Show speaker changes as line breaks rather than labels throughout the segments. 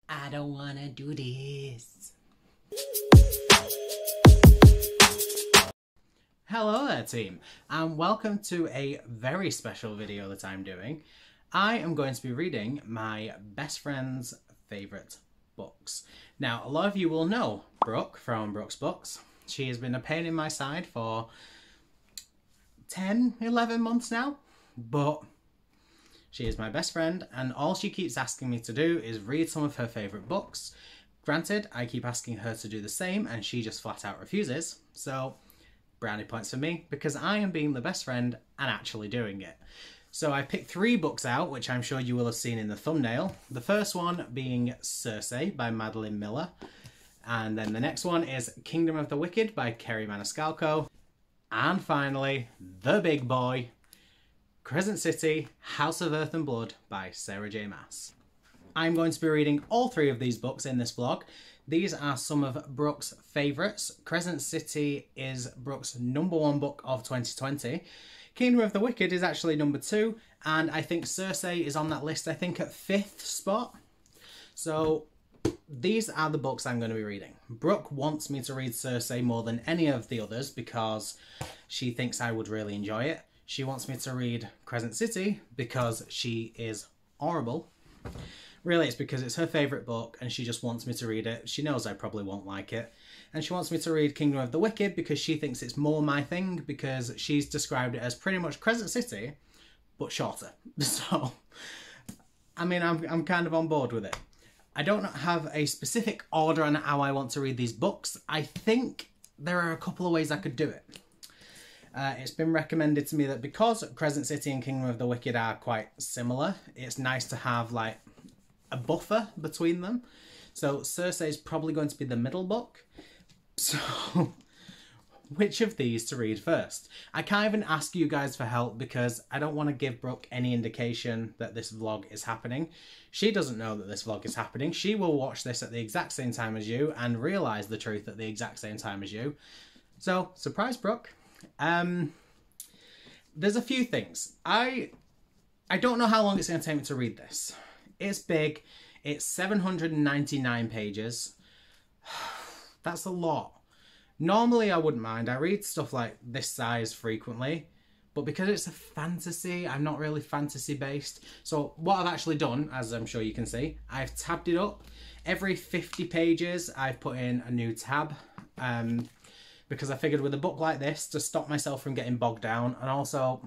I don't wanna do this. Hello there team, and welcome to a very special video that I'm doing. I am going to be reading my best friend's favourite books. Now, a lot of you will know Brooke from Brooke's Books. She has been a pain in my side for 10, 11 months now, but she is my best friend, and all she keeps asking me to do is read some of her favourite books. Granted, I keep asking her to do the same, and she just flat out refuses. So, brownie points for me, because I am being the best friend and actually doing it. So I picked 3 books out, which I'm sure you will have seen in the thumbnail. The first one being Circe by Madeline Miller. And then the next one is Kingdom of the Wicked by Kerri Maniscalco. And finally, the big boy, Crescent City, House of Earth and Blood by Sarah J. Maas. I'm going to be reading all 3 of these books in this vlog. These are some of Brooke's favourites. Crescent City is Brooke's #1 book of 2020. Kingdom of the Wicked is actually #2, and I think Circe is on that list, I think at 5th spot. So these are the books I'm going to be reading. Brooke wants me to read Circe more than any of the others because she thinks I would really enjoy it. She wants me to read Crescent City because she is horrible. Really, it's because it's her favourite book and she just wants me to read it. She knows I probably won't like it. And she wants me to read Kingdom of the Wicked because she thinks it's more my thing, because she's described it as pretty much Crescent City, but shorter. So, I mean, I'm kind of on board with it. I don't have a specific order on how I want to read these books. I think there are a couple of ways I could do it. It's been recommended to me that because Crescent City and Kingdom of the Wicked are quite similar, it's nice to have like a buffer between them. So Circe is probably going to be the middle book. So which of these to read first? I can't even ask you guys for help because I don't want to give Brooke any indication that this vlog is happening. She doesn't know that this vlog is happening. She will watch this at the exact same time as you and realise the truth at the exact same time as you. So, surprise Brooke. There's a few things. I don't know how long it's going to take me to read this. It's big. It's 799 pages. That's a lot. Normally I wouldn't mind. I read stuff like this size frequently, but because it's a fantasy, I'm not really fantasy based. So what I've actually done, as I'm sure you can see, I've tabbed it up. Every 50 pages I've put in a new tab. Because I figured with a book like this, to stop myself from getting bogged down, and also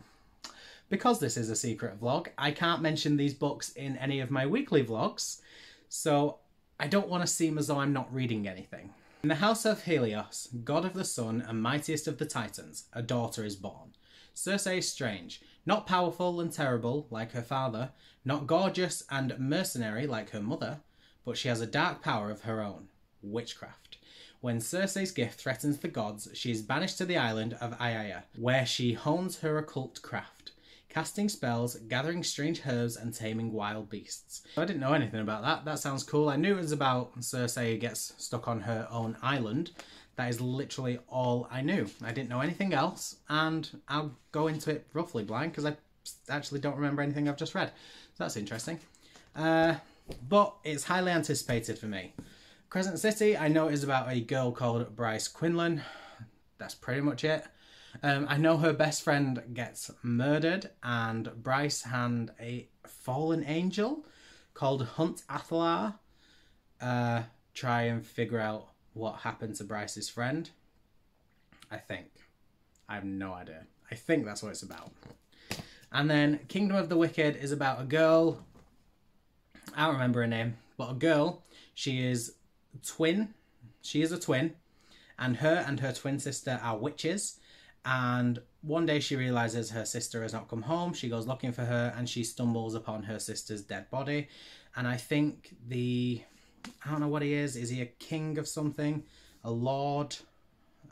because this is a secret vlog, I can't mention these books in any of my weekly vlogs, so I don't want to seem as though I'm not reading anything. In the house of Helios, god of the sun and mightiest of the Titans, a daughter is born. Circe is strange, not powerful and terrible like her father, not gorgeous and mercenary like her mother, but she has a dark power of her own, witchcraft. When Circe's gift threatens the gods, she is banished to the island of Aiaia, where she hones her occult craft, casting spells, gathering strange herbs, and taming wild beasts. I didn't know anything about that. That sounds cool. I knew it was about Circe who gets stuck on her own island. That is literally all I knew. I didn't know anything else, and I'll go into it roughly blind because I actually don't remember anything I've just read. So that's interesting. But it's highly anticipated for me. Crescent City, I know is about a girl called Bryce Quinlan. That's pretty much it. I know her best friend gets murdered, and Bryce and a fallen angel called Hunt Athalar try and figure out what happened to Bryce's friend. I think. I have no idea. I think that's what it's about. And then Kingdom of the Wicked is about a girl. I don't remember her name, but a girl. She is a twin, and her twin sister are witches, and one day she realizes her sister has not come home. She goes looking for her and she stumbles upon her sister's dead body, and I think I don't know what he is he a king of something, a lord,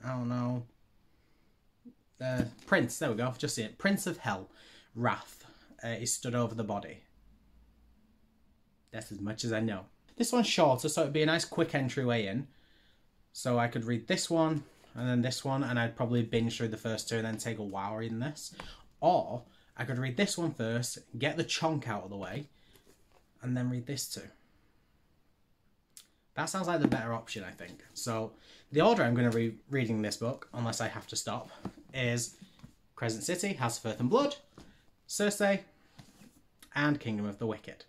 I don't know, prince, there we go, just see it, Prince of Hell, Wrath, is stood over the body. That's as much as I know. This one's shorter, so it'd be a nice quick entryway in. So I could read this one, and then this one, and I'd probably binge through the first 2 and then take a while reading this. Or I could read this one first, get the chunk out of the way, and then read this too. That sounds like the better option, I think. So the order I'm going to be reading this book, unless I have to stop, is Crescent City, House of Earth and Blood, Circe, and Kingdom of the Wicked.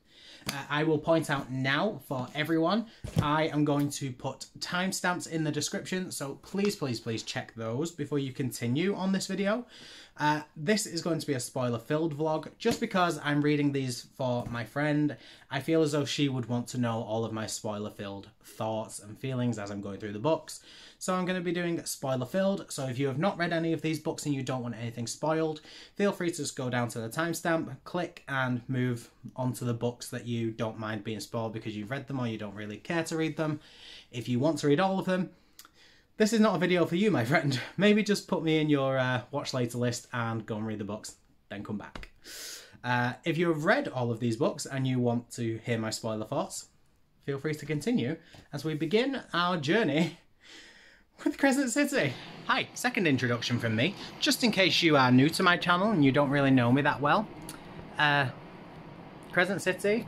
I will point out now for everyone, I am going to put timestamps in the description, so please, please, please check those before you continue on this video. This is going to be a spoiler-filled vlog, just because I'm reading these for my friend. I feel as though she would want to know all of my spoiler-filled thoughts and feelings as I'm going through the books. So I'm going to be doing spoiler-filled, so if you have not read any of these books and you don't want anything spoiled, feel free to just go down to the timestamp, click and move on to the books that you don't mind being spoiled because you've read them or you don't really care to read them. If you want to read all of them, this is not a video for you, my friend. Maybe just put me in your watch later list and go and read the books, then come back. If you have read all of these books and you want to hear my spoiler thoughts, feel free to continue as we begin our journey with Crescent City. Hi, second introduction from me. Just in case you are new to my channel and you don't really know me that well. Crescent City,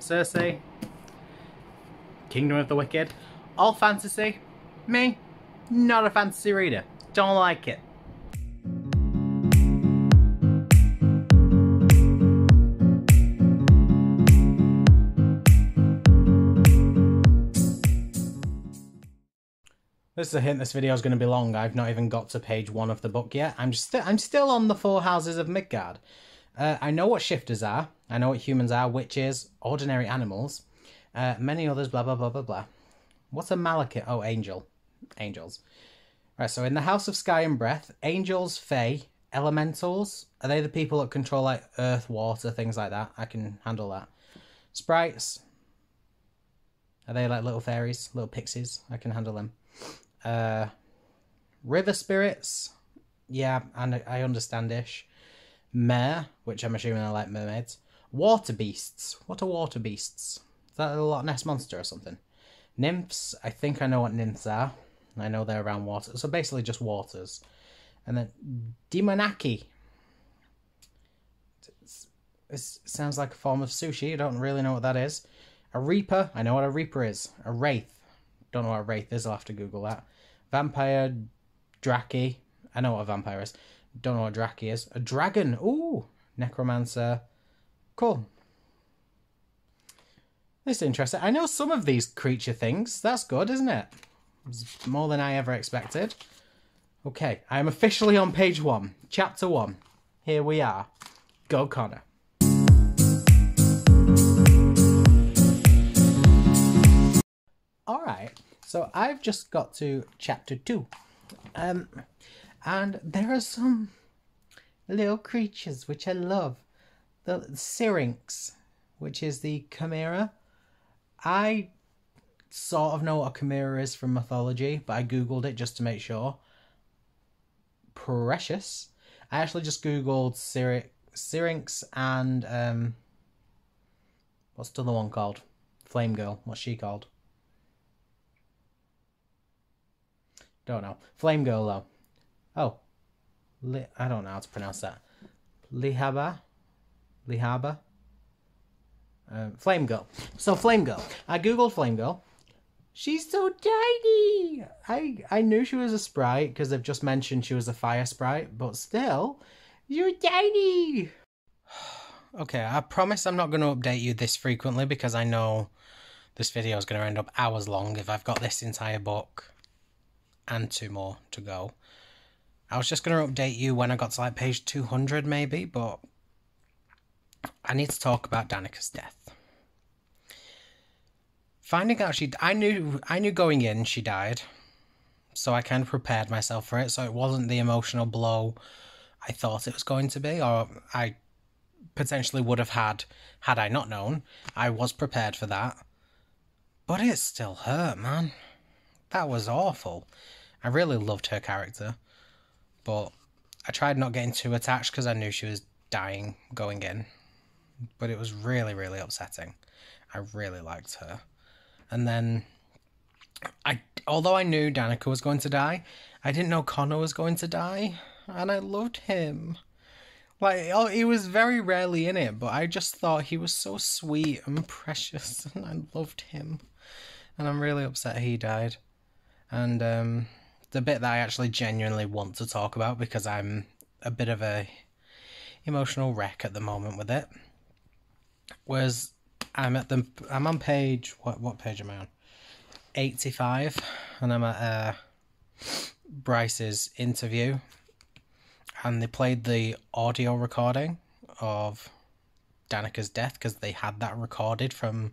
Circe, Kingdom of the Wicked, all fantasy. Me, not a fantasy reader. Don't like it. This is a hint, this video is going to be long. I've not even got to page 1 of the book yet. I'm still on the 4 houses of Midgard. I know what shifters are. I know what humans are, witches, ordinary animals, many others, blah, blah, blah, blah, blah. What's a malachite? Oh, angel. Angels. Right, so in the House of Sky and Breath, angels, fae, elementals, are they the people that control like earth, water, things like that? I can handle that. Sprites, are they like little fairies, little pixies? I can handle them. River spirits, yeah, and I understand-ish. Mare, which I'm assuming are like mermaids. Water beasts, what are water beasts? Is that a Loch Ness monster or something? Nymphs, I think I know what nymphs are. I know they're around water. So basically just waters. And then Demonaki. This sounds like a form of sushi. I don't really know what that is. A Reaper. I know what a Reaper is. A Wraith. Don't know what a Wraith is. I'll have to Google that. Vampire. Draki. I know what a vampire is. Don't know what Draki is. A Dragon. Ooh. Necromancer. Cool. This is interesting. I know some of these creature things. That's good, isn't it? It's more than I ever expected. Okay, I am officially on page 1. Chapter 1. Here we are. Go, Connor. Alright, so I've just got to chapter 2. And there are some little creatures which I love. The Syrinx, which is the chimera. I sort of know what a chimera is from mythology, but I googled it just to make sure. Precious. I actually just googled Syrinx and what's the other one called? Flame Girl. What's she called? Don't know. Flame Girl though. Oh, I don't know how to pronounce that. Lihaba. Flame Girl. So Flame Girl. I googled Flame Girl. She's so tiny. I knew she was a sprite because they've just mentioned she was a fire sprite, but still, you're tiny. Okay, I promise I'm not going to update you this frequently because I know this video is going to end up hours long if I've got this entire book and 2 more to go. I was just going to update you when I got to like page 200 maybe, but I need to talk about Danica's death. Finding out I knew going in she died, so I kind of prepared myself for it, so it wasn't the emotional blow I thought it was going to be, or I potentially would have had I not known. I was prepared for that. But it still hurt, man. That was awful. I really loved her character, but I tried not getting too attached because I knew she was dying going in. But it was really, really upsetting. I really liked her. And then, although I knew Danica was going to die, I didn't know Connor was going to die. And I loved him. Like, he was very rarely in it, but I just thought he was so sweet and precious, and I loved him. and I'm really upset he died. And the bit that I actually genuinely want to talk about, because I'm a bit of a emotional wreck at the moment with it, was I'm on page, what page am I on? 85, and I'm at Bryce's interview, and they played the audio recording of Danica's death, because they had that recorded from,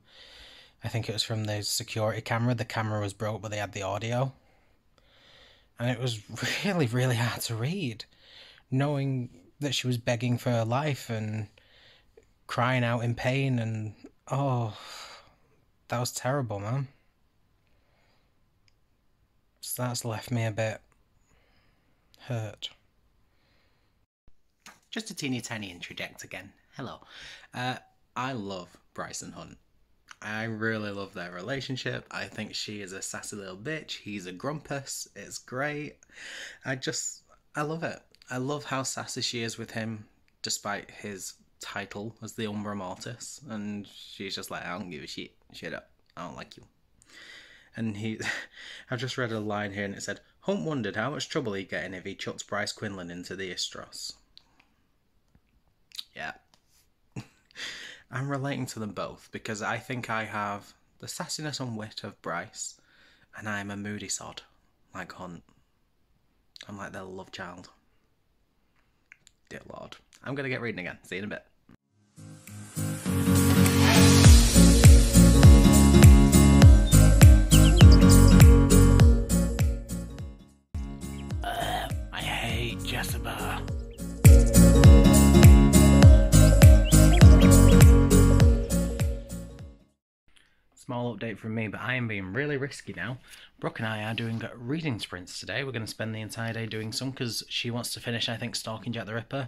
I think it was from the security camera. The camera was broke, but they had the audio. And it was really, really hard to read, knowing that she was begging for her life and crying out in pain, and oh, that was terrible, man. So that's left me a bit hurt. Just a teeny tiny interject again. Hello. I love Bryson Hunt. I really love their relationship. I think she is a sassy little bitch. He's a grumpus. It's great. I love it. I love how sassy she is with him, despite his title as the Umbra Mortis. And she's just like, I don't give a shit. Shut up. I don't like you. And I've just read a line here and it said, Hunt wondered how much trouble he'd get in if he chucked Bryce Quinlan into the Istros. Yeah. I'm relating to them both, because I think I have the sassiness and wit of Bryce, and I'm a moody sod, like Hunt. I'm like their love child. Dear Lord. I'm going to get reading again. See you in a bit. I hate Jessica. Small update from me, but I am being really risky now. Brooke and I are doing reading sprints today. We're going to spend the entire day doing some, because she wants to finish, I think, Stalking Jack the Ripper.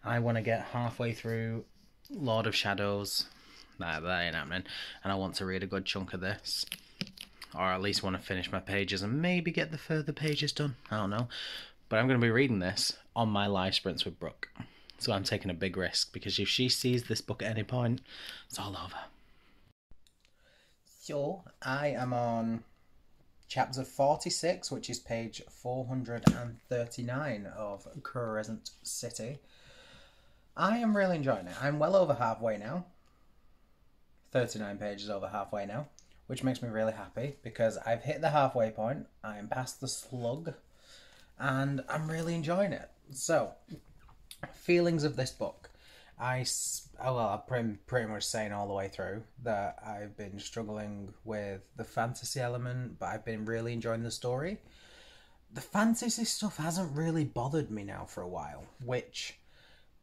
I want to get halfway through Lord of Shadows. That ain't happening. And I want to read a good chunk of this. Or at least want to finish my pages and maybe get the further pages done. I don't know. But I'm going to be reading this on my live sprints with Brooke. So I'm taking a big risk, because if she sees this book at any point, it's all over. So, I am on chapter 46, which is page 439 of Crescent City. I am really enjoying it. I'm well over halfway now. 39 pages over halfway now, which makes me really happy, because I've hit the halfway point, I am past the slug, and I'm really enjoying it. So, feelings of this book. I've pretty much saying all the way through that I've been struggling with the fantasy element, but I've been really enjoying the story. The fantasy stuff hasn't really bothered me now for a while, which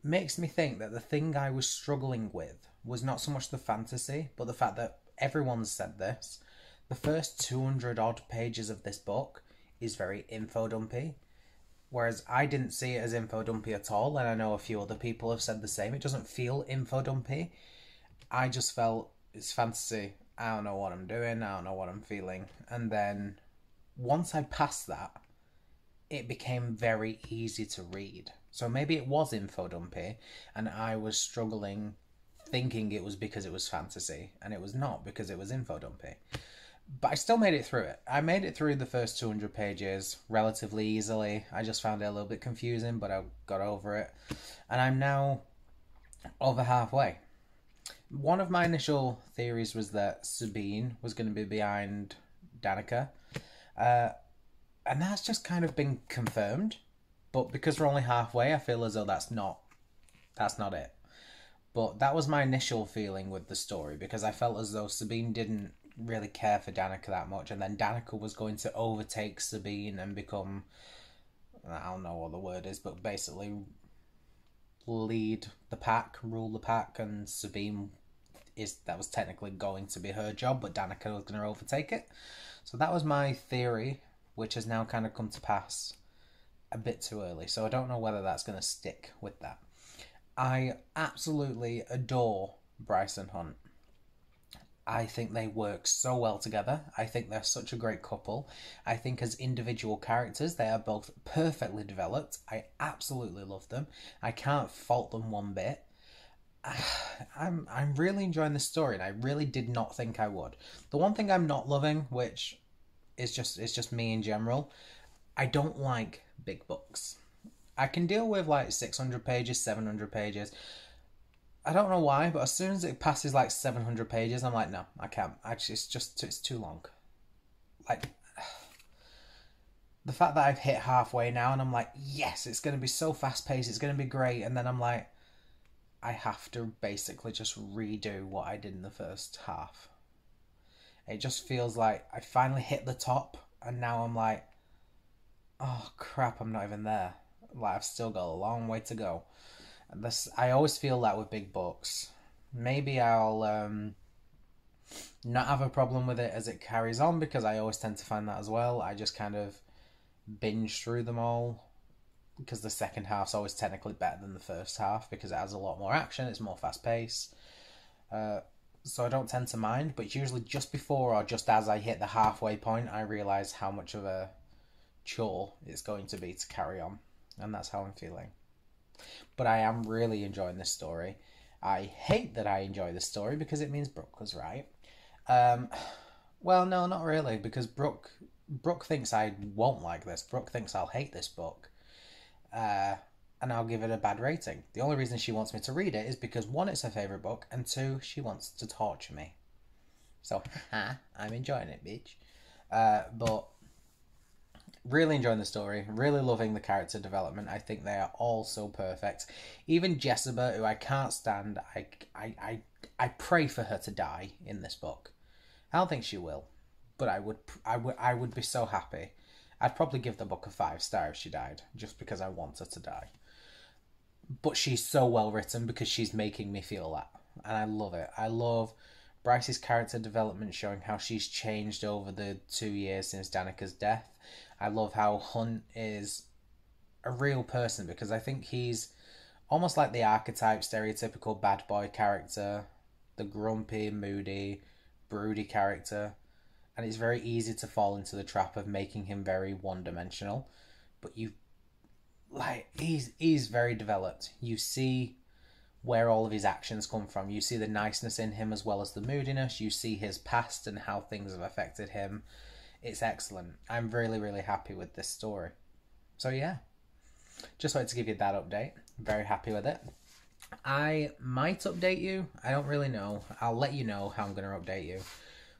makes me think that the thing I was struggling with was not so much the fantasy, but the fact that everyone's said this. The first 200 odd pages of this book is very info dumpy. Whereas I didn't see it as info dumpy at all, and I know a few other people have said the same. It doesn't feel info dumpy. I just felt it's fantasy. I don't know what I'm doing. I don't know what I'm feeling. And then once I passed that, it became very easy to read. So maybe it was info dumpy, and I was struggling thinking it was because it was fantasy, and it was not, because it was info dumpy. But I still made it through it. I made it through the first 200 pages relatively easily. I just found it a little bit confusing, but I got over it. And I'm now over halfway. One of my initial theories was that Sabine was going to be behind Danica. And that's just kind of been confirmed. But because we're only halfway, I feel as though that's not it. But that was my initial feeling with the story, because I felt as though Sabine didn't really care for Danica that much, and then Danica was going to overtake Sabine and become, I don't know what the word is, but basically lead the pack, rule the pack, and Sabine that was technically going to be her job, but Danica was going to overtake it. So that was my theory, which has now kind of come to pass a bit too early, so I don't know whether that's going to stick with that. I absolutely adore Bryce and Hunt. I think they work so well together. I think they're such a great couple. I think as individual characters, they are both perfectly developed. I absolutely love them. I can't fault them one bit. I'm really enjoying this story, and I really did not think I would. The one thing I'm not loving, which is just me in general, I don't like big books. I can deal with like 600 pages, 700 pages. I don't know why, but as soon as it passes like 700 pages, I'm like, no, I can't. Actually, it's too long. Like, the fact that I've hit halfway now and I'm like, yes, it's going to be so fast paced, it's going to be great. And then I'm like, I have to basically just redo what I did in the first half. It just feels like I finally hit the top and now I'm like, oh crap, I'm not even there. Like, I've still got a long way to go. And this, I always feel that with big books. Maybe I'll not have a problem with it as it carries on, because I always tend to find that as well. I just kind of binge through them all, because the second half's always technically better than the first half because it has a lot more action, it's more fast paced. So I don't tend to mind, but it's usually just before or just as I hit the halfway point I realise how much of a chore it's going to be to carry on, and that's how I'm feeling. But I am really enjoying this story. I hate that I enjoy this story because it means Brooke was right. Well, no, not really, because Brooke thinks I won't like this. Brooke thinks I'll hate this book. And I'll give it a bad rating. The only reason she wants me to read it is because, one, it's her favourite book, and two, she wants to torture me. So, I'm enjoying it, bitch. But really enjoying the story, really loving the character development. I think they are all so perfect. Even Jessica, who I can't stand, I pray for her to die in this book. I don't think she will, but I would be so happy. I'd probably give the book a 5-star if she died, just because I want her to die. But she's so well written because she's making me feel that, and I love it. I love Bryce's character development, showing how she's changed over the 2 years since Danica's death. I love how Hunt is a real person, because I think he's almost like the archetype, stereotypical bad boy character, the grumpy, moody, broody character, and it's very easy to fall into the trap of making him very one-dimensional. But he's very developed. You see where all of his actions come from. You see the niceness in him as well as the moodiness. You see his past and how things have affected him. It's excellent. I'm really, really happy with this story. So yeah, just wanted to give you that update. Very happy with it. I might update you. I don't really know. I'll let you know how I'm going to update you.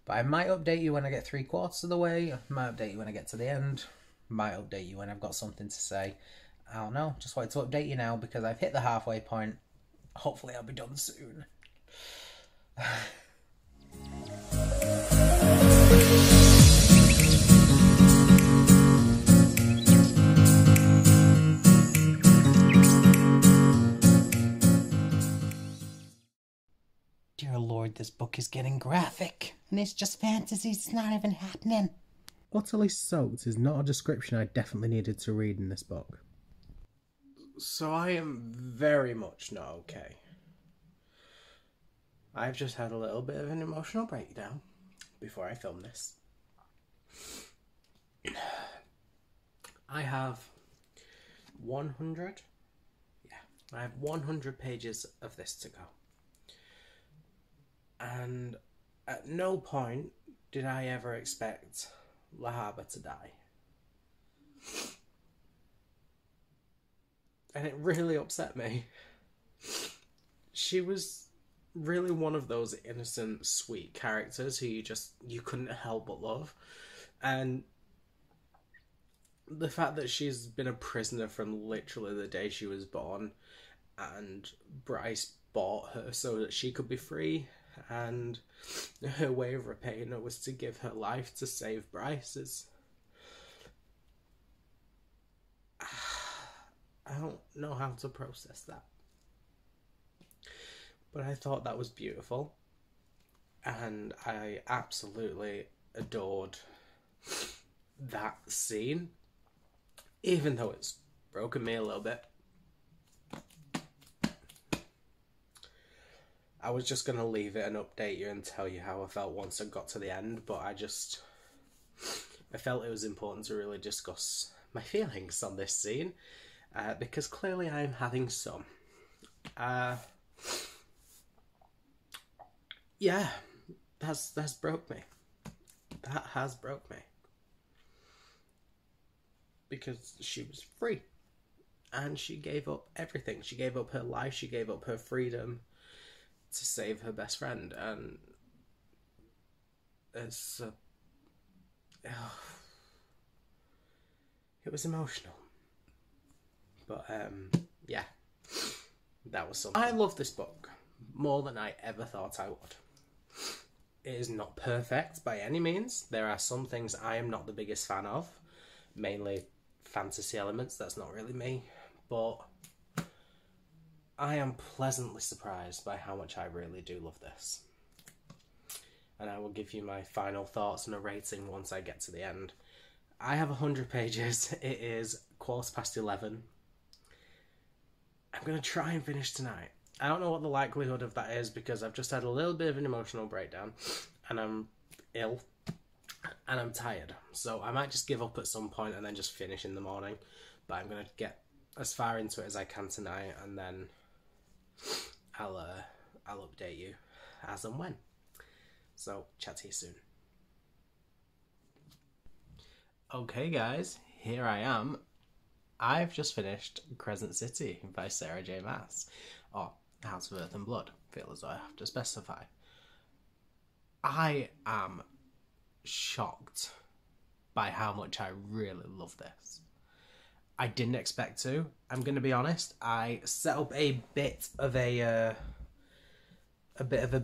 But I might update you when I get 3/4 of the way. I might update you when I get to the end. Might update you when I've got something to say. I don't know. Just wanted to update you now because I've hit the halfway point. Hopefully I'll be done soon. Dear Lord, this book is getting graphic. And it's just fantasy, it's not even happening. Utterly soaked is not a description I definitely needed to read in this book. So I am very much not okay. I've just had a little bit of an emotional breakdown before I film this. I have 100? Yeah, I have 100 pages of this to go. And at no point did I ever expect Lahaba to die. And it really upset me. She was really one of those innocent, sweet characters who you couldn't help but love. And the fact that she's been a prisoner from literally the day she was born, and Bryce bought her so that she could be free, and her way of repaying it was to give her life to save Bryce's. I don't know how to process that. But I thought that was beautiful. And I absolutely adored that scene. Even though it's broken me a little bit. I was just going to leave it and update you and tell you how I felt once I got to the end. But I felt it was important to really discuss my feelings on this scene. Because clearly I'm having some. yeah, that's broke me. That has broke me. Because she was free. And she gave up everything. She gave up her life. She gave up her freedom to save her best friend. And it's... it was emotional. But, yeah. That was something. I love this book more than I ever thought I would. It is not perfect by any means. There are some things I am not the biggest fan of. Mainly fantasy elements. That's not really me. But I am pleasantly surprised by how much I really do love this. And I will give you my final thoughts and a rating once I get to the end. I have 100 pages. It is 11:15. I'm going to try and finish tonight. I don't know what the likelihood of that is because I've just had a little bit of an emotional breakdown and I'm ill and I'm tired. So I might just give up at some point and then just finish in the morning. But I'm going to get as far into it as I can tonight and then I'll update you as and when. So chat to you soon. Okay guys, here I am. I've just finished Crescent City by Sarah J. Maas, or House of Earth and Blood, feel as though I have to specify. I am shocked by how much I really love this. I didn't expect to, I'm going to be honest. I set up a bit of a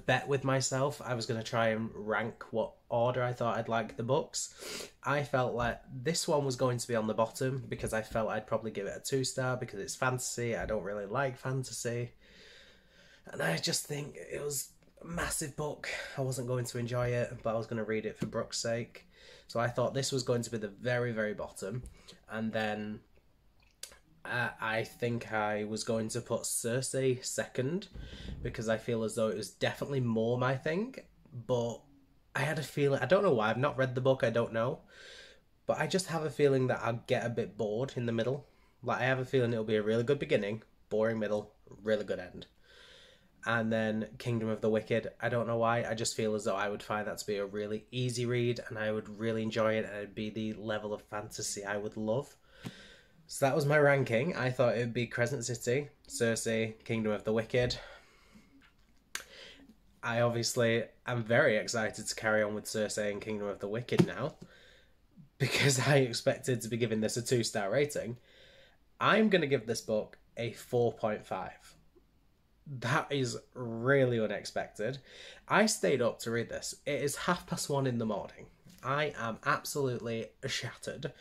bet with myself. I was going to try and rank what order I thought I'd like the books. I felt like this one was going to be on the bottom because I felt I'd probably give it a 2-star because it's fantasy. I don't really like fantasy. And I just think it was a massive book. I wasn't going to enjoy it, but I was going to read it for Brooke's sake. So I thought this was going to be the very, very bottom. And then I think I was going to put Circe second because I feel as though it was definitely more my thing, but I had a feeling, I don't know why, I've not read the book, I don't know, but I just have a feeling that I'll get a bit bored in the middle. Like, I have a feeling it'll be a really good beginning, boring middle, really good end. And then Kingdom of the Wicked, I don't know why, I just feel as though I would find that to be a really easy read and I would really enjoy it and it'd be the level of fantasy I would love. So that was my ranking. I thought it would be Crescent City, Circe, Kingdom of the Wicked. I obviously am very excited to carry on with Circe and Kingdom of the Wicked now because I expected to be giving this a 2-star rating. I'm going to give this book a 4.5. That is really unexpected. I stayed up to read this. It is 1:30 in the morning. I am absolutely shattered.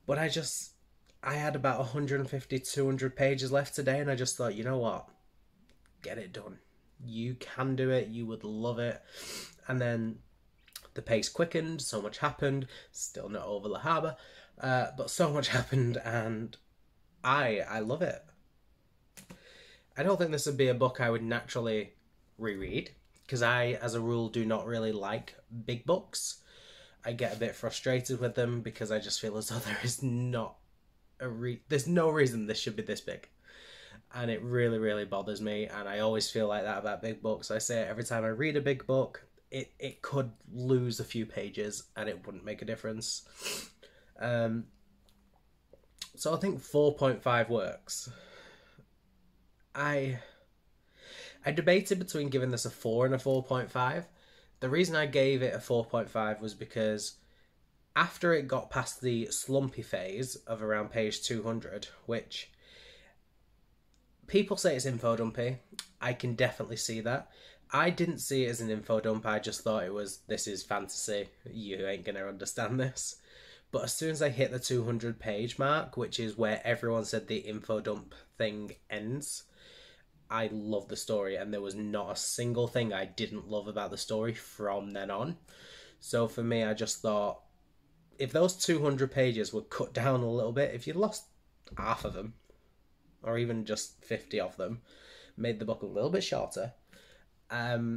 But I had about 150, 200 pages left today and I just thought, you know what? Get it done. You can do it. You would love it. And then the pace quickened. So much happened. Still not over the harbour. But so much happened and I love it. I don't think this would be a book I would naturally reread because I, as a rule, do not really like big books. I get a bit frustrated with them because I just feel as though there is not there's no reason this should be this big. And it really, really bothers me. And I always feel like that about big books. I say it every time I read a big book, it could lose a few pages and it wouldn't make a difference. So I think 4.5 works. I debated between giving this a 4 and a 4.5. The reason I gave it a 4.5 was because after it got past the slumpy phase of around page 200, which people say it's info dumpy, I can definitely see that. I didn't see it as an info dump, I just thought it was, this is fantasy, you ain't gonna understand this. But as soon as I hit the 200 page mark, which is where everyone said the info dump thing ends, I love the story and there was not a single thing I didn't love about the story from then on. So for me, I just thought, if those 200 pages were cut down a little bit, if you lost half of them, or even just 50 of them, made the book a little bit shorter, yeah,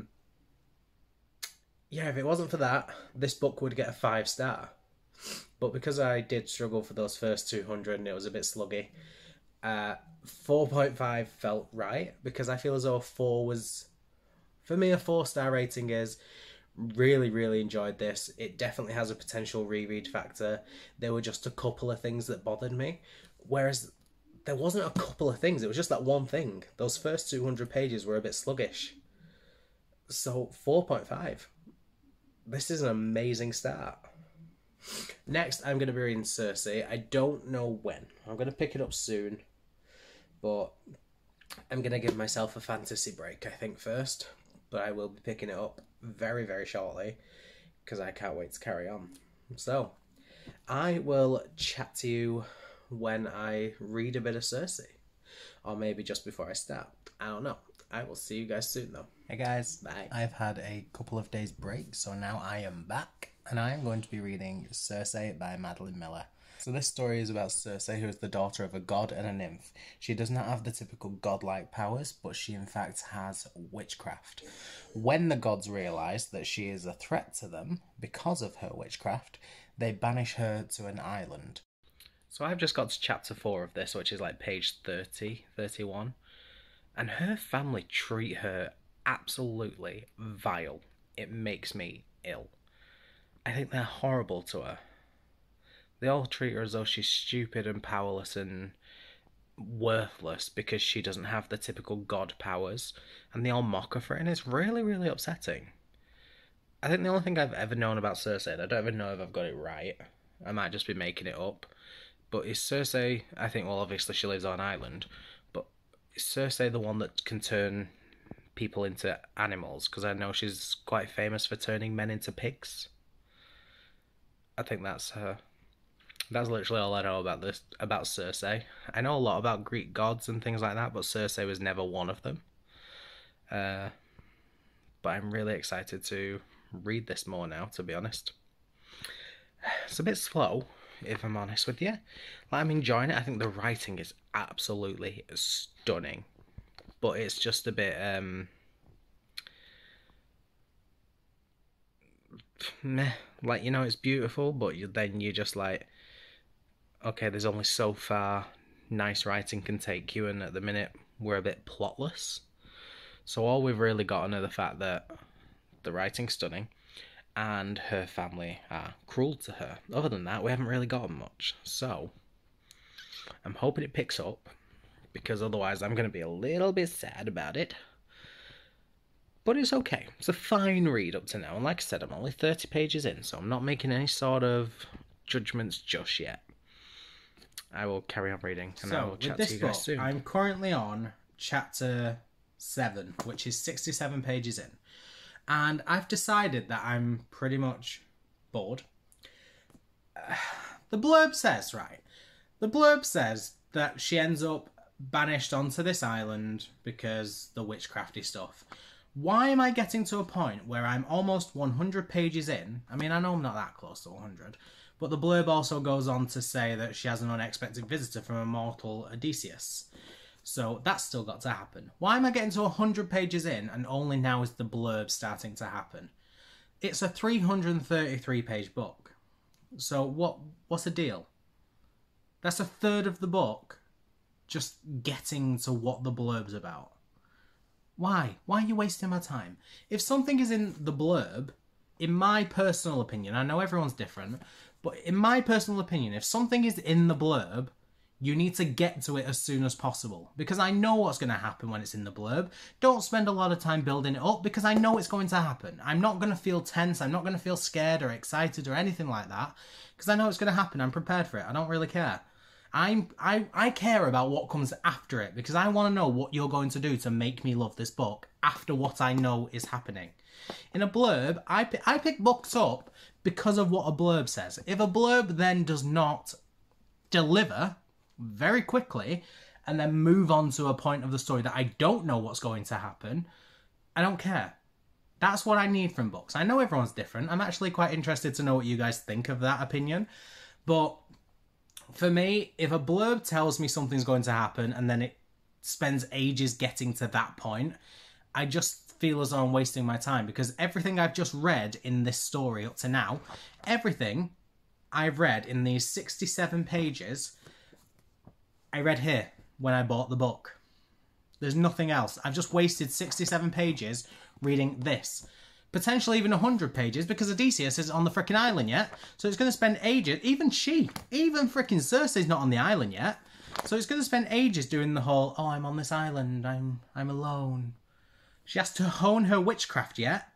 if it wasn't for that, this book would get a 5-star. But because I did struggle for those first 200 and it was a bit sluggy, 4.5 felt right, because I feel as though 4 was For me, a 4-star rating is really, really enjoyed this. It definitely has a potential reread factor. There were just a couple of things that bothered me, whereas there wasn't a couple of things. It was just that one thing. Those first 200 pages were a bit sluggish. So 4.5. This is an amazing start. Next, I'm going to be reading Circe. I don't know when. I'm going to pick it up soon. But I'm going to give myself a fantasy break, I think, first. But I will be picking it up very, very shortly. Because I can't wait to carry on. So, I will chat to you when I read a bit of Circe. Or maybe just before I start. I don't know. I will see you guys soon, though. Hey guys. Bye. I've had a couple of days break, so now I am back. And I am going to be reading Circe by Madeline Miller. So this story is about Circe, who is the daughter of a god and a nymph. She does not have the typical godlike powers, but she in fact has witchcraft. When the gods realise that she is a threat to them because of her witchcraft, they banish her to an island. So I've just got to chapter 4 of this, which is like page 30, 31. And her family treat her absolutely vile. It makes me ill. I think they're horrible to her. They all treat her as though she's stupid and powerless and worthless because she doesn't have the typical god powers, and they all mock her for it, and it's really, really upsetting. I think the only thing I've ever known about Circe, and I don't even know if I've got it right, I might just be making it up, but is Circe, I think, well, obviously she lives on an island, but is Circe the one that can turn people into animals? Because I know she's quite famous for turning men into pigs. I think that's her. That's literally all I know about Circe. I know a lot about Greek gods and things like that, but Circe was never one of them. But I'm really excited to read this more now, to be honest. It's a bit slow, if I'm honest with you. Like, I'm enjoying it. I think the writing is absolutely stunning. But it's just a bit, meh. Like, you know, it's beautiful, but then you're just like, okay, there's only so far nice writing can take you, and at the minute we're a bit plotless. So all we've really gotten are the fact that the writing's stunning and her family are cruel to her. Other than that, we haven't really gotten much. So I'm hoping it picks up, because otherwise I'm going to be a little bit sad about it. But it's okay. It's a fine read up to now. And like I said, I'm only 30 pages in, so I'm not making any sort of judgments just yet. I will carry on reading, and I will chat to you guys soon. I'm currently on chapter 7, which is 67 pages in. And I've decided that I'm pretty much bored. The blurb says, right? The blurb says that she ends up banished onto this island because the witchcrafty stuff. Why am I getting to a point where I'm almost 100 pages in? I mean, I know I'm not that close to 100, but the blurb also goes on to say that she has an unexpected visitor from a mortal Odysseus. So that's still got to happen. Why am I getting to 100 pages in and only now is the blurb starting to happen? It's a 333-page book. So what's the deal? That's a third of the book just getting to what the blurb's about. Why? Why are you wasting my time? If something is in the blurb, in my personal opinion, I know everyone's different, but in my personal opinion, if something is in the blurb, you need to get to it as soon as possible. Because I know what's going to happen when it's in the blurb. Don't spend a lot of time building it up, because I know it's going to happen. I'm not going to feel tense, I'm not going to feel scared or excited or anything like that, because I know it's going to happen. I'm prepared for it. I don't really care. I care about what comes after it, because I want to know what you're going to do to make me love this book after what I know is happening. In a blurb, I pick books up because of what a blurb says. If a blurb then does not deliver very quickly and then move on to a point of the story that I don't know what's going to happen, I don't care. That's what I need from books. I know everyone's different. I'm actually quite interested to know what you guys think of that opinion. But for me, if a blurb tells me something's going to happen and then it spends ages getting to that point, I just feel as though I'm wasting my time, because everything I've just read in this story up to now, everything I've read in these 67 pages, I read here when I bought the book. There's nothing else. I've just wasted 67 pages reading this. Potentially even 100 pages because Odysseus isn't on the frickin' island yet. So it's going to spend ages. Even frickin' Circe's not on the island yet. So it's going to spend ages doing the whole, oh, I'm on this island, I'm alone. She has to hone her witchcraft yet.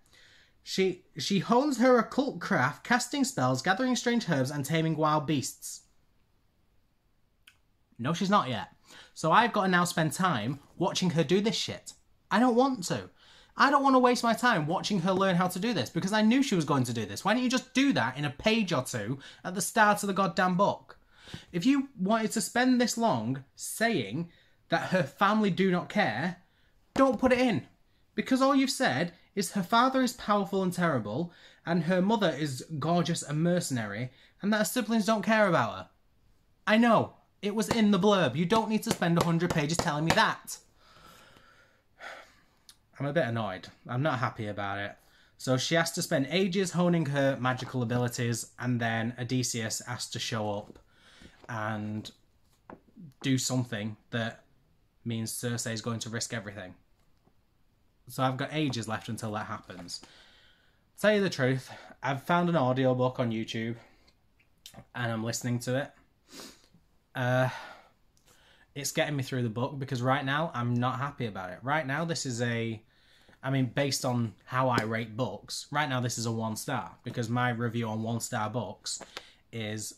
She hones her occult craft, casting spells, gathering strange herbs, and taming wild beasts. No, she's not yet. So I've got to now spend time watching her do this shit. I don't want to. I don't want to waste my time watching her learn how to do this because I knew she was going to do this. Why don't you just do that in a page or two at the start of the goddamn book? If you wanted to spend this long saying that her family do not care, don't put it in. Because all you've said is her father is powerful and terrible, and her mother is gorgeous and mercenary, and that her siblings don't care about her. I know. It was in the blurb. You don't need to spend 100 pages telling me that. I'm a bit annoyed. I'm not happy about it. So she has to spend ages honing her magical abilities, and then Odysseus has to show up and do something that means Circe is going to risk everything. So I've got ages left until that happens. Tell you the truth, I've found an audiobook on YouTube and I'm listening to it. It's getting me through the book because right now I'm not happy about it. Right now this is based on how I rate books, right now this is a 1 star because my review on 1-star books is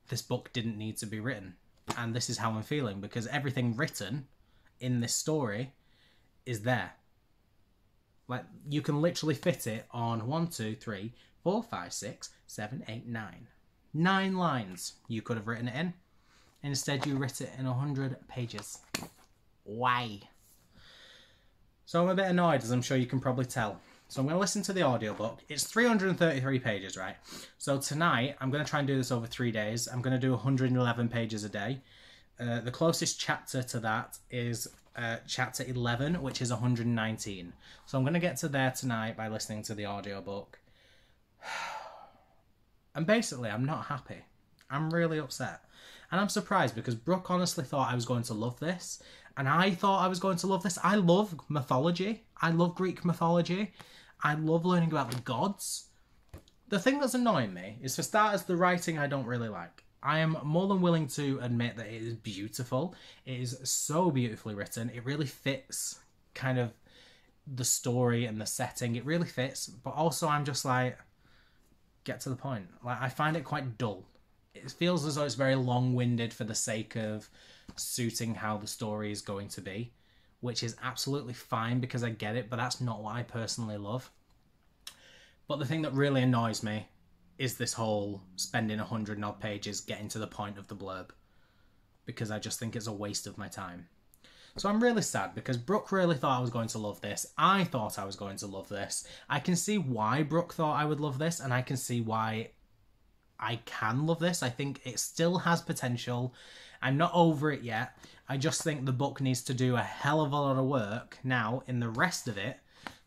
this book didn't need to be written. And this is how I'm feeling because everything written in this story is there. Like, you can literally fit it on 1, 2, 3, 4, 5, 6, 7, 8, 9. 9 lines you could have written it in. Instead, you writ it in 100 pages. Why? So I'm a bit annoyed, as I'm sure you can probably tell. So I'm going to listen to the audiobook. It's 333 pages, right? So tonight, I'm going to try and do this over 3 days. I'm going to do 111 pages a day. The closest chapter to that is chapter 11, which is 119. So I'm going to get to there tonight by listening to the audiobook. And basically, I'm not happy. I'm really upset. And I'm surprised because Brooke honestly thought I was going to love this. And I thought I was going to love this. I love mythology. I love Greek mythology. I love learning about the gods. The thing that's annoying me is, for starters, the writing I don't really like. I am more than willing to admit that it is beautiful. It is so beautifully written. It really fits kind of the story and the setting. It really fits. But also I'm just like, get to the point. Like, I find it quite dull. It feels as though it's very long-winded for the sake of suiting how the story is going to be, which is absolutely fine because I get it, but that's not what I personally love. But the thing that really annoys me is this whole spending 100 odd pages getting to the point of the blurb, because I just think it's a waste of my time. So I'm really sad because Brooke really thought I was going to love this. I thought I was going to love this. I can see why Brooke thought I would love this, and I can see why I can love this. I think it still has potential. I'm not over it yet. I just think the book needs to do a hell of a lot of work now in the rest of it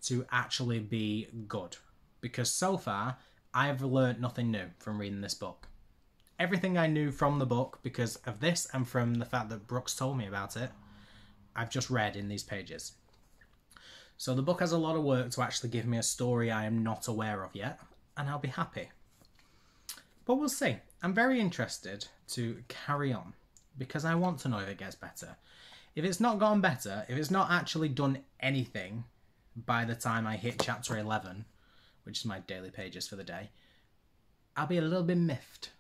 to actually be good. Because so far, I've learned nothing new from reading this book. Everything I knew from the book, because of this and from the fact that Brooks told me about it, I've just read in these pages. So the book has a lot of work to actually give me a story I am not aware of yet, and I'll be happy. But we'll see. I'm very interested to carry on, because I want to know if it gets better. If it's not gotten better, if it's not actually done anything by the time I hit chapter 11, which is my daily pages for the day, I'll be a little bit miffed.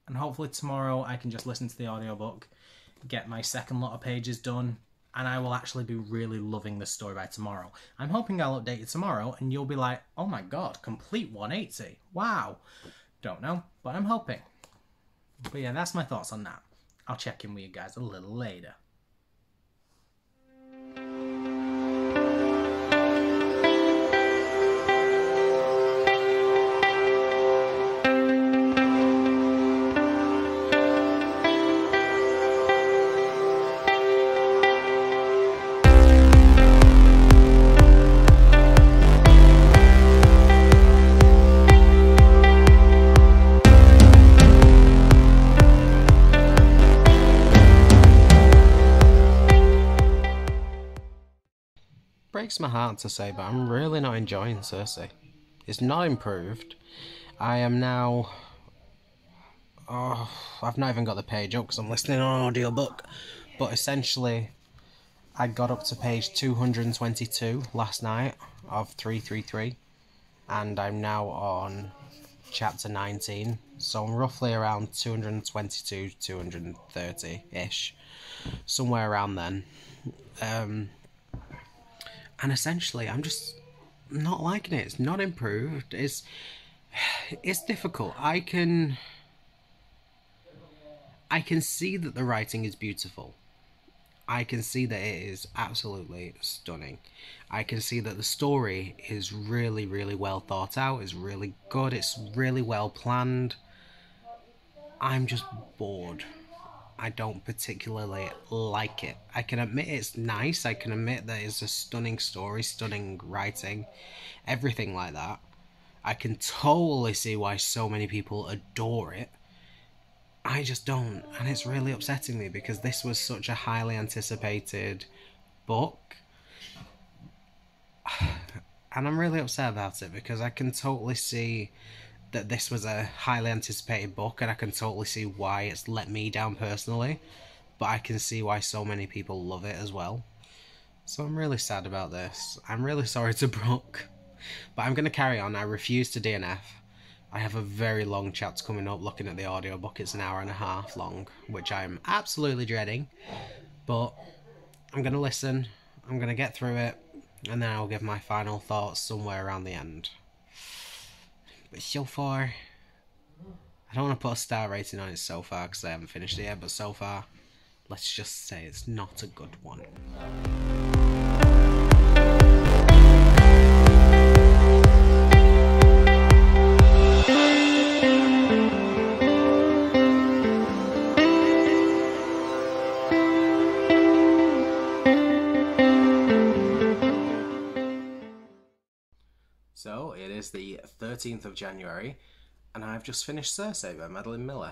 And hopefully tomorrow I can just listen to the audiobook, get my second lot of pages done, and I will actually be really loving this story by tomorrow. I'm hoping I'll update you tomorrow and you'll be like, oh my god, complete 180. Wow. Don't know, but I'm hoping. But yeah, that's my thoughts on that. I'll check in with you guys a little later. breaks my heart to say, but I'm really not enjoying Circe. It's not improved. I am now... Oh, I've not even got the page up because I'm listening on an audiobook. But essentially, I got up to page 222 last night of 333. And I'm now on chapter 19. So I'm roughly around 222, 230-ish. Somewhere around then. And essentially, I'm just not liking it. It's not improved. It's difficult. I can see that the writing is beautiful. I can see that it is absolutely stunning. I can see that the story is really, really well thought out. It's really good. It's really well planned. I'm just bored. I don't particularly like it. I can admit it's nice. I can admit that it's a stunning story, stunning writing, everything like that. I can totally see why so many people adore it. I just don't, and it's really upsetting me because this was such a highly anticipated book. And I'm really upset about it because I can totally see that this was a highly anticipated book, and I can totally see why it's let me down personally, but I can see why so many people love it as well. So I'm really sad about this. I'm really sorry to Brooke, but I'm going to carry on. I refuse to DNF. I have a very long chapter coming up. Looking at the audiobook, it's an hour and a half long, which I'm absolutely dreading, but I'm going to listen, I'm going to get through it, and then I'll give my final thoughts somewhere around the end. But so far, I don't want to put a star rating on it so far because I haven't finished it yet, but so far, let's just say it's not a good one. So, it is the 13th of January, and I've just finished Circe by Madeline Miller.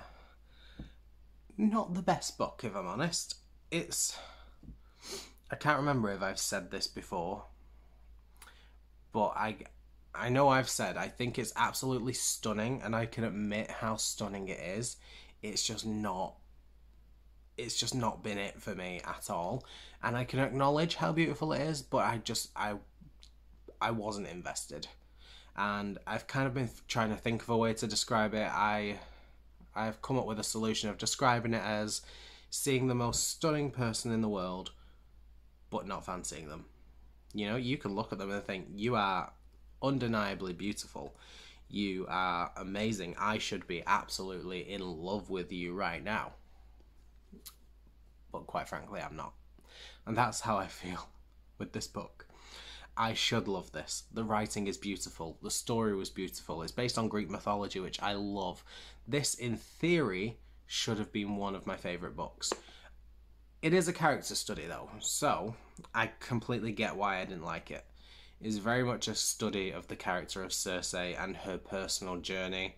Not the best book, if I'm honest. I can't remember if I've said this before, but I know I've said I think it's absolutely stunning, and I can admit how stunning it is. It's just not been it for me at all, and I can acknowledge how beautiful it is, but I wasn't invested. And I've kind of been trying to think of a way to describe it. I've come up with a solution of describing it as seeing the most stunning person in the world, but not fancying them. You know, you can look at them and think, you are undeniably beautiful. You are amazing. I should be absolutely in love with you right now. But quite frankly, I'm not. And that's how I feel with this book. I should love this. The writing is beautiful. The story was beautiful. It's based on Greek mythology, which I love. This, in theory, should have been one of my favourite books. It is a character study, though, so I completely get why I didn't like it. It's very much a study of the character of Circe and her personal journey.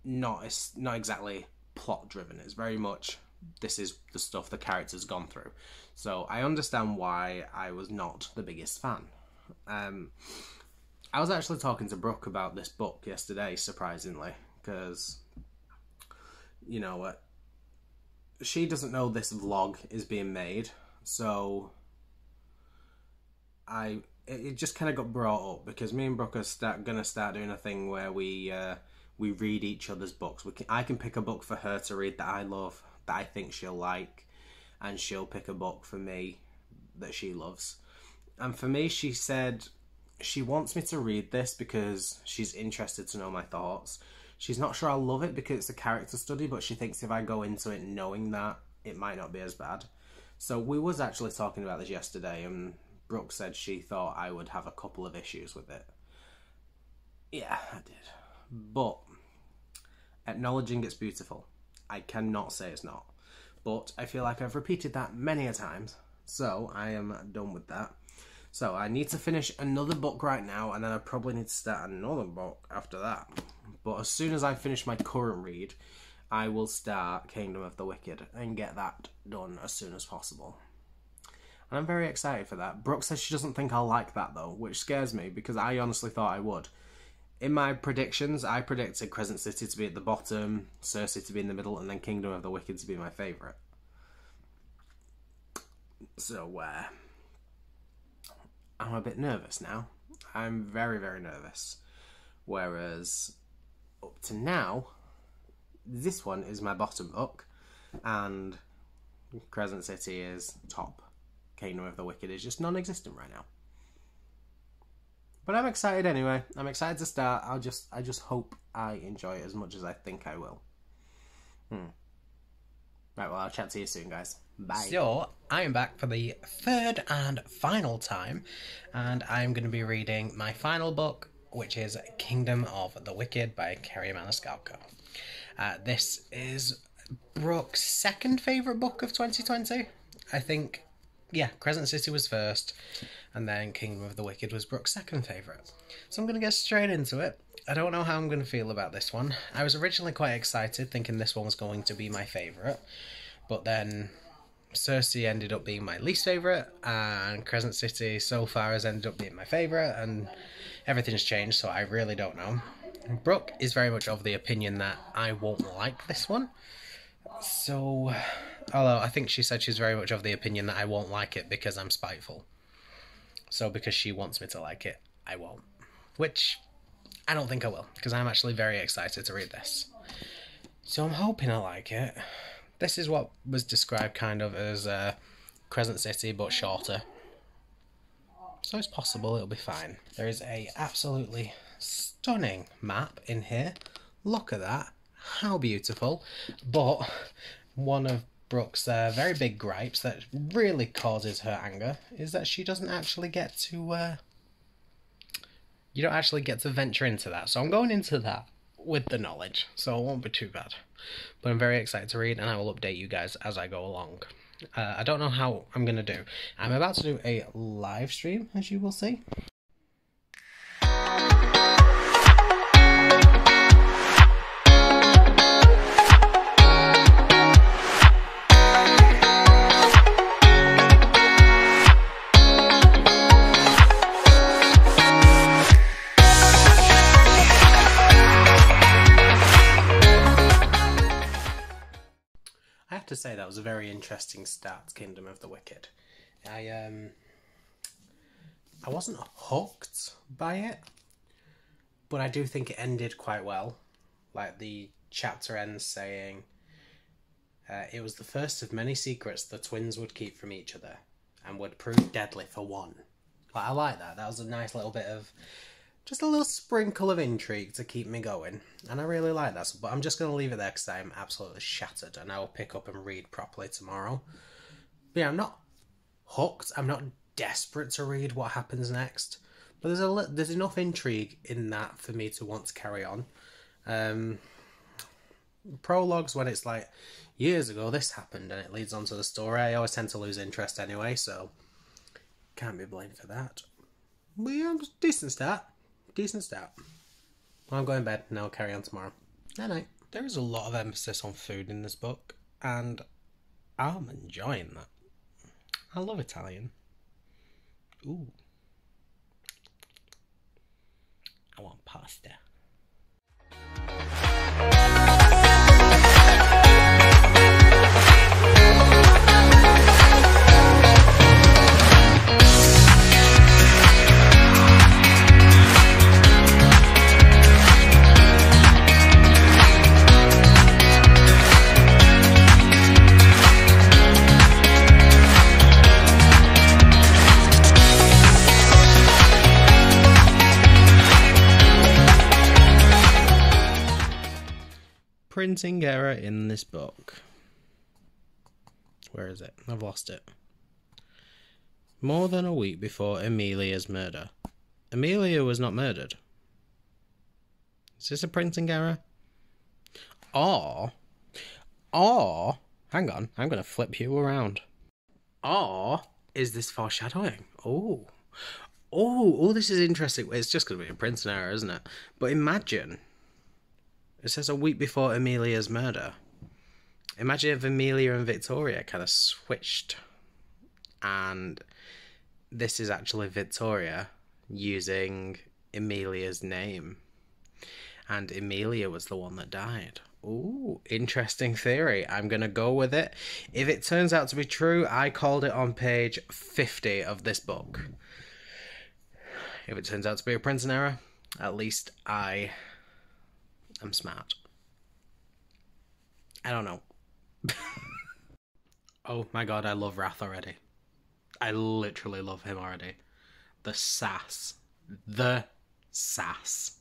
Not exactly plot-driven. It's very much, this is the stuff the character's gone through. So I understand why I was not the biggest fan. I was actually talking to Brooke about this book yesterday, surprisingly, because, you know what, she doesn't know this vlog is being made, so it just kind of got brought up because me and Brooke are gonna start doing a thing where we read each other's books. I can pick a book for her to read that I love, that I think she'll like, and she'll pick a book for me that she loves. And for me, she said she wants me to read this because she's interested to know my thoughts. She's not sure I'll love it because it's a character study, but she thinks if I go into it knowing that, it might not be as bad. So we was actually talking about this yesterday, and Brooke said she thought I would have a couple of issues with it. Yeah, I did. But acknowledging it's beautiful. I cannot say it's not. But I feel like I've repeated that many a times, so I am done with that. So I need to finish another book right now, and then I probably need to start another book after that. But as soon as I finish my current read, I will start Kingdom of the Wicked and get that done as soon as possible.
And I'm very excited for that. Brooke says she doesn't think I'll like that though, which scares me because I honestly thought I would. In my predictions, I predicted Crescent City to be at the bottom, Circe to be in the middle, and then Kingdom of the Wicked to be my favourite. So, I'm a bit nervous now. I'm very, very nervous. Whereas, up to now, this one is my bottom book, and Crescent City is top. Kingdom of the Wicked is just non-existent right now. But I'm excited anyway. I'm excited to start. I just hope I enjoy it as much as I think I will. Right, well, I'll chat to you soon, guys. Bye.
So, I am back for the third and final time, and I'm going to be reading my final book, which is Kingdom of the Wicked by Kerry Maniscalco. This is Brooke's second favourite book of 2020. I think, yeah, Crescent City was first, and then Kingdom of the Wicked was Brooke's second favourite. So I'm going to get straight into it. I don't know how I'm going to feel about this one. I was originally quite excited, thinking this one was going to be my favourite, but then Circe ended up being my least favourite, and Crescent City so far has ended up being my favourite, and everything's changed, so I really don't know. Brooke is very much of the opinion that I won't like this one, so although I think she said she's very much of the opinion that I won't like it because I'm spiteful. So because she wants me to like it, I won't. Which I don't think I will, because I'm actually very excited to read this. So I'm hoping I like it. This is what was described kind of as Crescent City, but shorter. So it's possible it'll be fine. There is a absolutely stunning map in here. Look at that. How beautiful. But one of Brooke's very big gripes that really causes her anger is that she doesn't actually get to... you don't actually get to venture into that. So I'm going into that with the knowledge, so it won't be too bad. But I'm very excited to read, and I will update you guys as I go along. I don't know how I'm going to do. I'm about to do a live stream, as you will see. To say that was a very interesting start to Kingdom of the Wicked. I wasn't hooked by it, but I do think it ended quite well. Like, the chapter ends saying it was the first of many secrets the twins would keep from each other and would prove deadly for one. Like, I like that. That was a nice little bit of just a little sprinkle of intrigue to keep me going, and I really like that. But I'm just going to leave it there because I'm absolutely shattered, and I will pick up and read properly tomorrow. But yeah, I'm not hooked. I'm not desperate to read what happens next, but there's enough intrigue in that for me to want to carry on. Prologues, when it's like years ago this happened and it leads on to the story, I always tend to lose interest anyway, so can't be blamed for that. But yeah, decent start. Well, I'm going to bed and I'll carry on tomorrow. Night. There is a lot of emphasis on food in this book, and I'm enjoying that. I love Italian. Ooh. I want pasta. Printing error in this book. Where is it? I've lost it. More than a week before Amelia's murder. Amelia was not murdered. Is this a printing error? Or, hang on, I'm going to flip you around. Or, is this foreshadowing? Oh, this is interesting. It's just going to be a printing error, isn't it? But imagine... It says a week before Amelia's murder. Imagine if Amelia and Victoria kind of switched
and this is actually Victoria using Emilia's name. And Emilia was the one that died. Ooh, interesting theory. I'm going to go with it. If it turns out to be true, I called it on page 50 of this book. If it turns out to be a printing error, at least I am smart. I don't know. Oh my god, I love Wrath already. I literally love him already. The sass. The sass.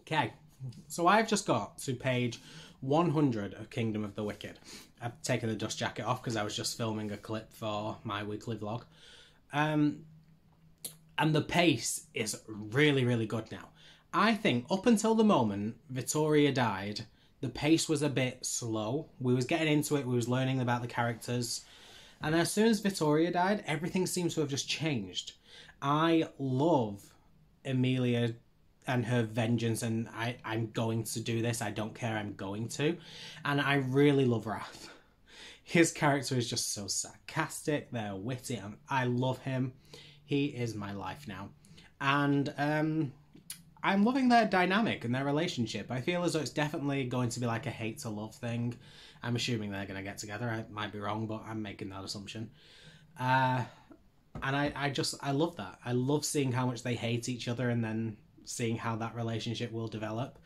Okay, so I've just got to page 100 of Kingdom of the Wicked. I've taken the dust jacket off because I was just filming a clip for my weekly vlog. And the pace is really, really good now. I think up until the moment Victoria died, the pace was a bit slow. We was getting into it, we was learning about the characters. And as soon as Victoria died, everything seems to have just changed. I love Emilia and her vengeance, and I'm going to do this. I don't care, I'm going to. And I really love Wrath. His character is just so sarcastic, they're witty, and I love him. He is my life now. And I'm loving their dynamic and their relationship. I feel as though it's definitely going to be like a hate to love thing. I'm assuming they're going to get together. I might be wrong, but I'm making that assumption. And I love that. I love seeing how much they hate each other and then seeing how that relationship will develop.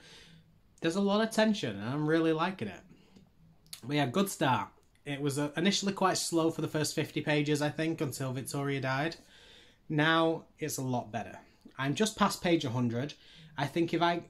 There's a lot of tension and I'm really liking it. But yeah, good start. It was initially quite slow for the first 50 pages, I think, until Victoria died. Now it's a lot better. I'm just past page 100. I think if I've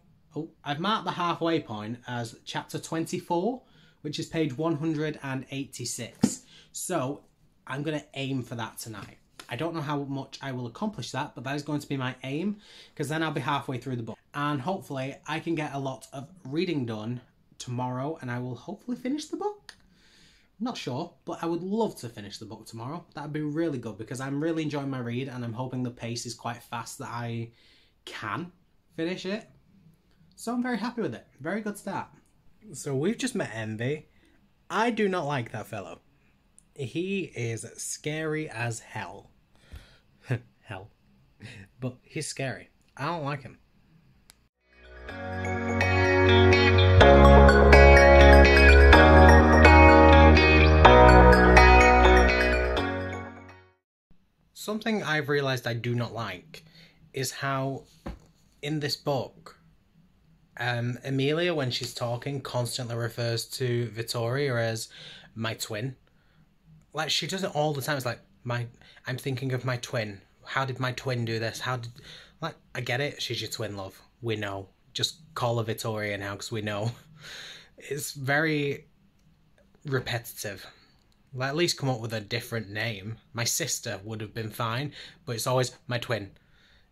marked the halfway point as chapter 24, which is page 186. So I'm going to aim for that tonight. I don't know how much I will accomplish that, but that is going to be my aim, because then I'll be halfway through the book. And hopefully I can get a lot of reading done tomorrow, and I will hopefully finish the book. Not sure, but I would love to finish the book tomorrow. That'd be really good, because I'm really enjoying my read, and I'm hoping the pace is quite fast that I can finish it. So I'm very happy with it. Very good start. So we've just met Envy. I do not like that fellow. He is scary as hell. Hell. But he's scary. I don't like him. Something I've realised I do not like is how in this book Emilia, when she's talking, constantly refers to Victoria as my twin. Like, she does it all the time. It's like, I'm thinking of my twin. How did my twin do this? Like, I get it. She's your twin, love. We know. Just call her Victoria now, because we know. It's very repetitive. Like, at least come up with a different name. My sister would have been fine, but it's always my twin.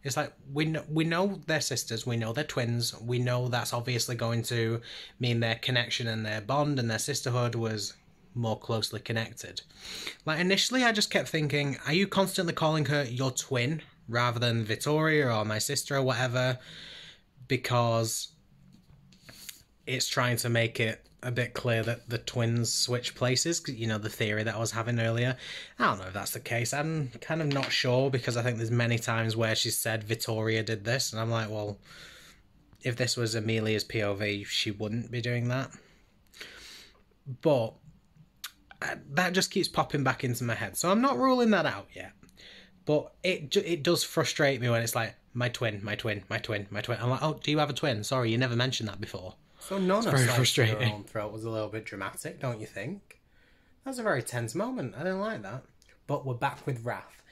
It's like, we know they're sisters, we know they're twins, we know that's obviously going to mean their connection and their bond and their sisterhood was more closely connected. Like, initially I just kept thinking, are you constantly calling her your twin rather than Victoria or my sister or whatever? Because it's trying to make it a bit clear that the twins switch places, you know, the theory that I was having earlier. I don't know if that's the case. I'm kind of not sure, because I think there's many times where she said Victoria did this, and I'm like, well, if this was Emilia's POV, she wouldn't be doing that. But that just keeps popping back into my head, so I'm not ruling that out yet. But it does frustrate me when it's like, my twin, my twin, my twin, my twin. I'm like, oh, do you have a twin? Sorry, you never mentioned that before. So none of your own throat was a little bit dramatic, don't you think? That was a very tense moment. I didn't like that. But we're back with Wrath.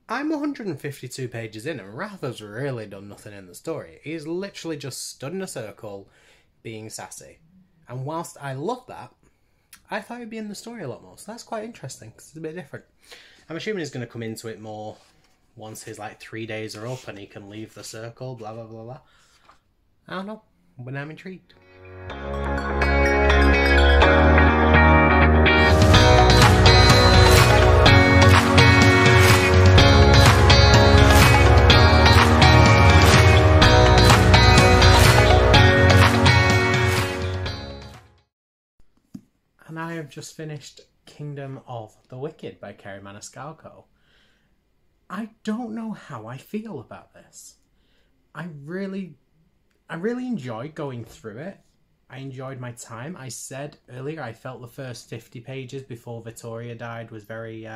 I'm 152 pages in, and Wrath has really done nothing in the story. He's literally just stood in a circle, being sassy. And whilst I love that, I thought he'd be in the story a lot more. So that's quite interesting, because it's a bit different. I'm assuming he's going to come into it more once his, 3 days are up and he can leave the circle, blah, blah, blah, blah. I don't know, but I'm intrigued. And I have just finished
Kingdom of the Wicked by Kerry Maniscalco. I don't know how I feel about this. I really enjoyed going through it. I enjoyed my time. I said earlier I felt the first 50 pages before Vittoria died was very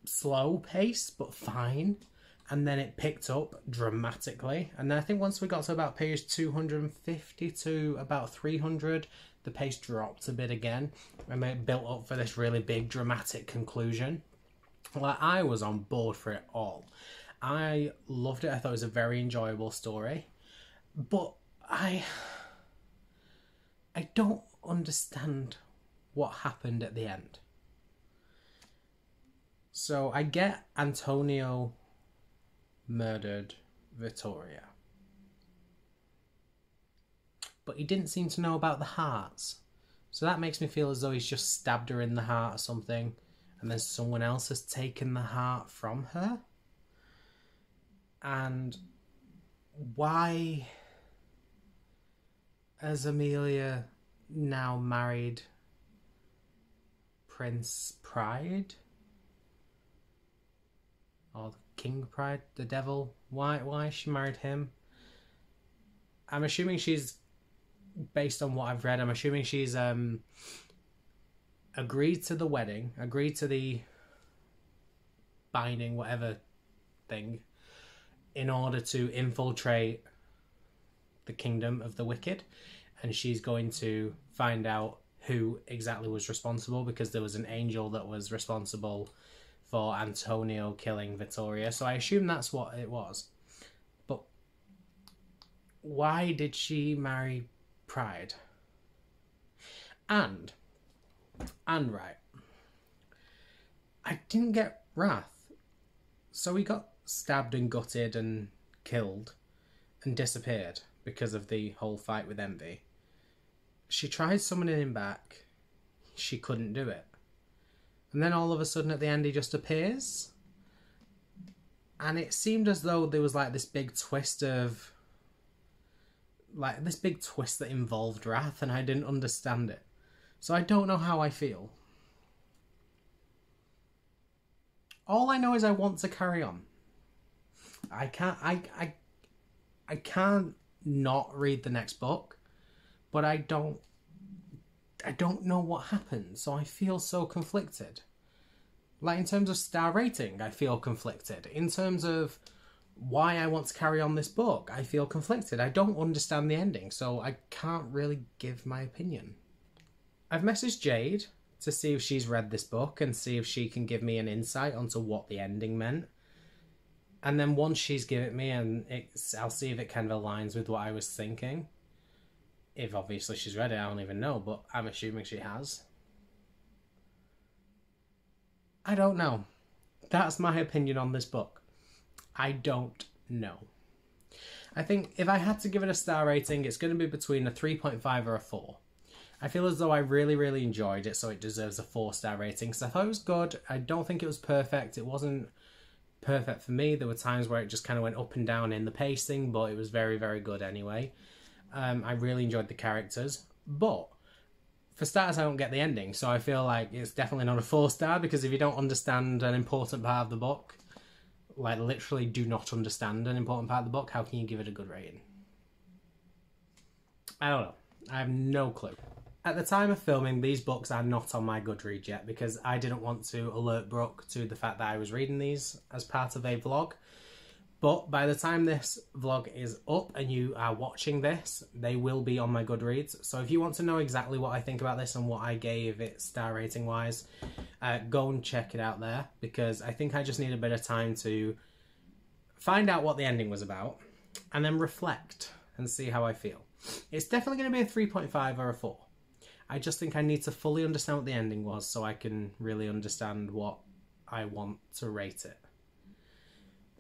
slow pace, but fine. And then it picked up dramatically. And then I think once we got to about page 250 to about 300, the pace dropped a bit again. And it built up for this really big dramatic conclusion. Like, I was on board for it all. I loved it. I thought it was a very enjoyable story. But I don't understand what happened at the end. So I get Antonio murdered Vittoria, but he didn't seem to know about the hearts. So that makes me feel as though he's just stabbed her in the heart or something, and then someone else has taken the heart from her. And why has Amelia now married Prince Pride? Or King Pride, the devil? Why she married him? I'm assuming she's, based on what I've read, I'm assuming she's agreed to the wedding, agreed to the binding, whatever thing, in order to infiltrate the kingdom of the wicked. And she's going to find out who exactly was responsible, because there was an angel that was responsible for Antonio killing Vittoria. So I assume that's what it was. But why did she marry Pride? And right, I didn't get Wrath. So he got stabbed and gutted and killed and disappeared because of the whole fight with Envy. She tried summoning him back. She couldn't do it. And then all of a sudden at the end he just appears. And it seemed as though there was like this big twist of... like this big twist that involved Wrath, and I didn't understand it. So I don't know how I feel. All I know is I want to carry on. I can't not read the next book, but I don't know what happened, so I feel so conflicted. Like, in terms of star rating, I feel conflicted. In terms of why I want to carry on this book, I feel conflicted. I don't understand the ending, so I can't really give my opinion. I've messaged Jade to see if she's read this book and see if she can give me an insight onto what the ending meant. And then once she's given it me, I'll see if it kind of aligns with what I was thinking. If obviously she's read it, I don't even know, but I'm assuming she has. I don't know. That's my opinion on this book. I don't know. I think if I had to give it a star rating, it's going to be between a 3.5 or a 4. I feel as though I really, really enjoyed it, so it deserves a 4-star rating, because I thought it was good. I don't think it was perfect. It wasn't perfect for me. There were times where it just kind of went up and down in the pacing, but it was very, very good anyway. I really enjoyed the characters, but for starters, I don't get the ending, so I feel like it's definitely not a 4-star, because if you don't understand an important part of the book, like literally do not understand an important part of the book, how can you give it a good rating? I don't know. I have no clue. At the time of filming, these books are not on my Goodreads yet, because I didn't want to alert Brooke to the fact that I was reading these as part of a vlog. But by the time this vlog is up and you are watching this, they will be on my Goodreads. So if you want to know exactly what I think about this and what I gave it star rating wise, go and check it out there, because I think I just need a bit of time to find out what the ending was about and then reflect and see how I feel. It's definitely going to be a 3.5 or a 4. I just think I need to fully understand what the ending was so I can really understand what I want to rate it.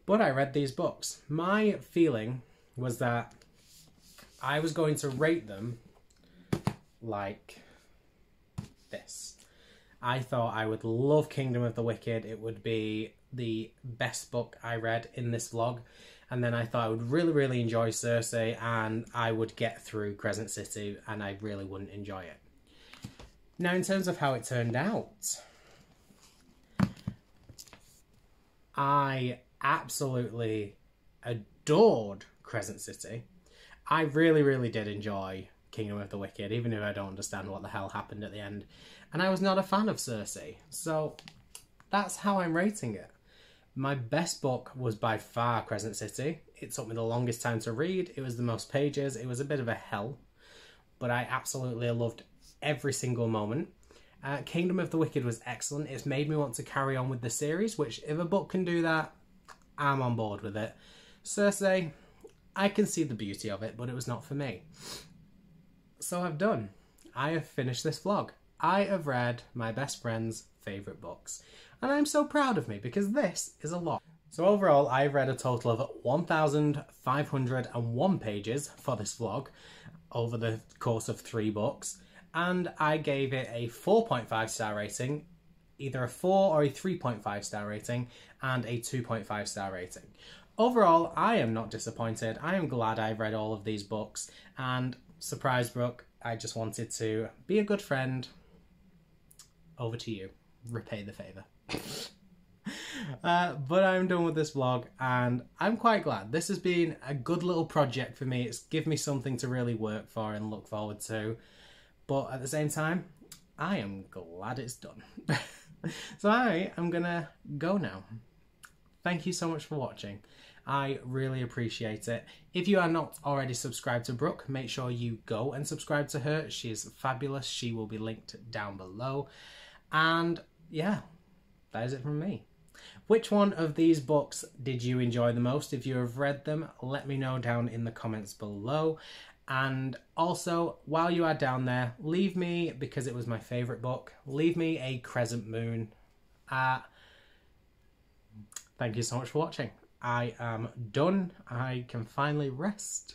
But I read these books. My feeling was that I was going to rate them like this. I thought I would love Kingdom of the Wicked. It would be the best book I read in this vlog. And then I thought I would really, really enjoy Circe, and I would get through Crescent City and I really wouldn't enjoy it. Now, in terms of how it turned out, I absolutely adored Crescent City. I really, really did enjoy Kingdom of the Wicked, even if I don't understand what the hell happened at the end. And I was not a fan of Circe, so that's how I'm rating it. My best book was by far Crescent City. It took me the longest time to read. It was the most pages. It was a bit of a hell, but I absolutely loved every single moment. Kingdom of the Wicked was excellent. It's made me want to carry on with the series, which if a book can do that, I'm on board with it. Circe, I can see the beauty of it, but it was not for me. So I've done. I have finished this vlog. I have read my best friend's favourite books. And I'm so proud of me because this is a lot. So overall, I've read a total of 1,501 pages for this vlog over the course of 3 books. And I gave it a 4.5 star rating, either a 4 or a 3.5 star rating, and a 2.5 star rating. Overall, I am not disappointed. I am glad I've read all of these books. And surprise, Brooke, I just wanted to be a good friend. Over to you. Repay the favour. But I'm done with this vlog and I'm quite glad. This has been a good little project for me. It's given me something to really work for and look forward to. But at the same time, I am glad it's done. So I am gonna go now. Thank you so much for watching. I really appreciate it. If you are not already subscribed to Brooke, make sure you go and subscribe to her. She is fabulous. She will be linked down below. And yeah, that is it from me. Which one of these books did you enjoy the most? If you have read them, let me know down in the comments below. And also, while you are down there, leave me, because it was my favourite book, leave me a crescent moon. Thank you so much for watching. I am done. I can finally rest.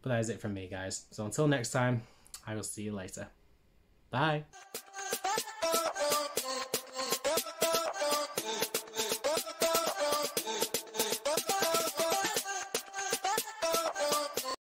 But that is it from me, guys. So until next time, I will see you later. Bye.